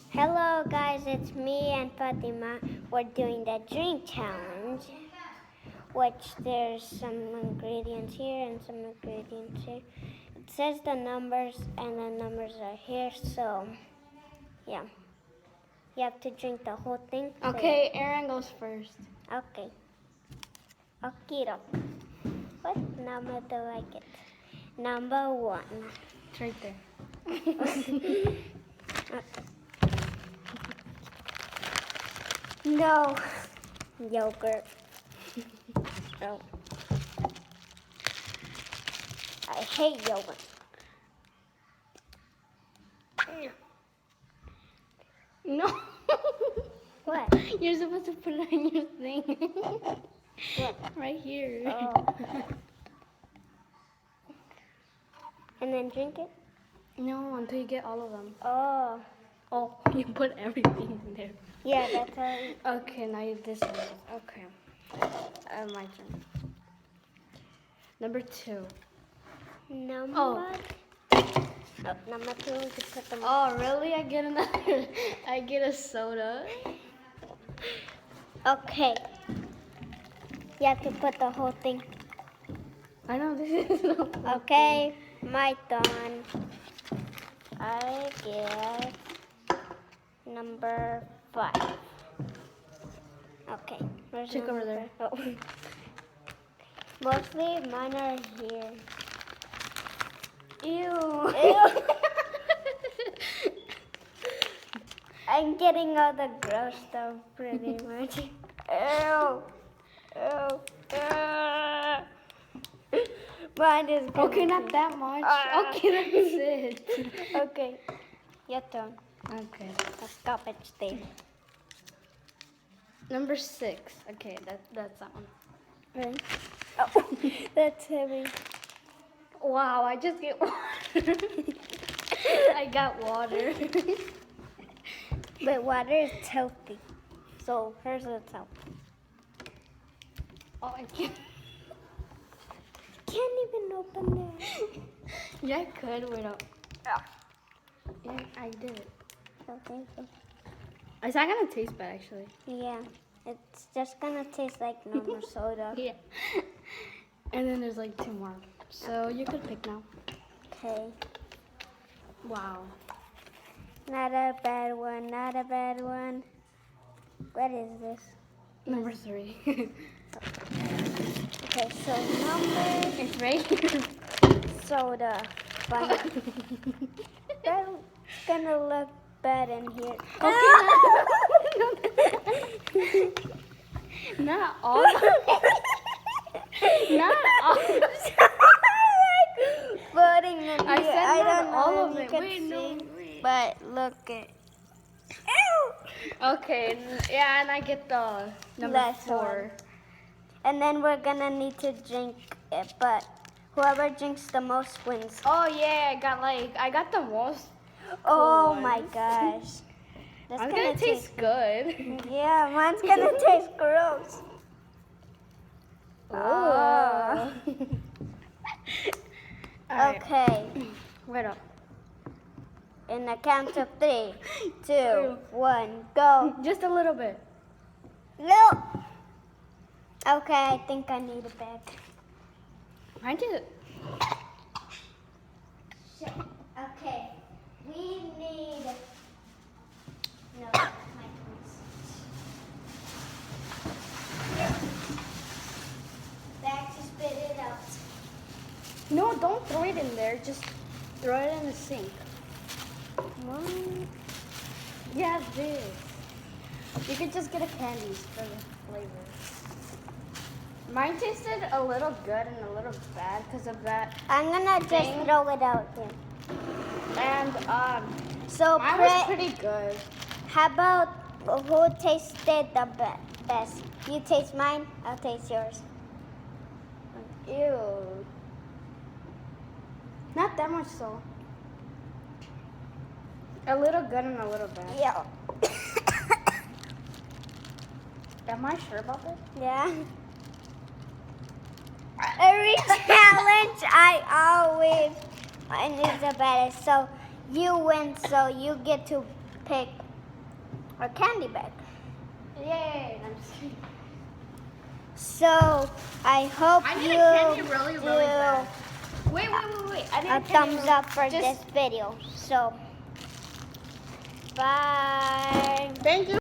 Hello guys, it's me and Fatima. We're doing the drink challenge, which there's some ingredients here and some ingredients here. It says the numbers and the numbers are here, so yeah. You have to drink the whole thing. Okay, Aaron goes first. Okay. Okiro. What number do I get? Number 1. It's right there. No. Yogurt. Oh. I hate yogurt. No. What? You're supposed to put it on your thing. What? Right here. Oh. And then drink it? No, until you get all of them. Oh. Oh, you put everything in there. Yeah, that's how. Okay, now this one. Okay. My turn. Number 2. Number. Oh. Oh, number 2. You put them. Oh, really? I get another. I get a soda. Okay. You have to put the whole thing. I know this is no. Okay, my turn. I get number 5. Okay. Where's Check over there. Oh. Mostly mine are here. Ew. Ew. I'm getting all the gross stuff pretty much. Ew. Ew. Mine is good. Okay, not that much. Okay, that's it. Okay. Your turn. Okay. The garbage thing. Number 6. Okay, that's that one. Right. Oh, that's heavy. Wow, I just get water. I got water. But water is healthy. So hers is healthy. Oh, I can't. Can't even open that. Yeah, I could. Wait up. Yeah, I did it. Okay. Is that gonna taste bad, actually? Yeah. It's just gonna taste like normal soda. Yeah. And then there's like 2 more. So you could pick now. Okay. Wow. Not a bad one. Not a bad one. What is this? Number 3. Okay, so number It's right here. soda. Fun. That's gonna look bad in here. Okay. Not all. Not all. Floating in here. I said not don't all know of if you it. can Wait, no, see, wait. but look at. Okay, yeah, and I get the number Last 4. one. And then we're gonna need to drink it, but whoever drinks the most wins. Oh yeah, I got the most. Oh ones. my gosh. That's It's gonna taste good. Yeah, mine's gonna taste gross. Oh. Alright, Okay. wait up. In the count of 3, 2, 1, go. Just a little bit. Look. Okay, I think I need a bag. I did. Okay, we need. No, my tools. Bag to spit it out. No, don't throw it in there. Just throw it in the sink. One. Yeah, this. You could just get a candies for the flavor. Mine tasted a little good and a little bad because of that. I'm gonna just Thing. throw it out there. And So, mine was pretty good. how about who tasted the best? You taste mine, I'll taste yours. Ew. Not that much so. A little good and a little bad. Yeah. Am I sure about this? Yeah. Every challenge, I always is the better. So you win. So you get to pick a candy bag. Yay! I'm just kidding. So I hope I you need a candy really, do really bad. Wait. I need a a candy thumbs really- up for just- this video. So bye. Thank you.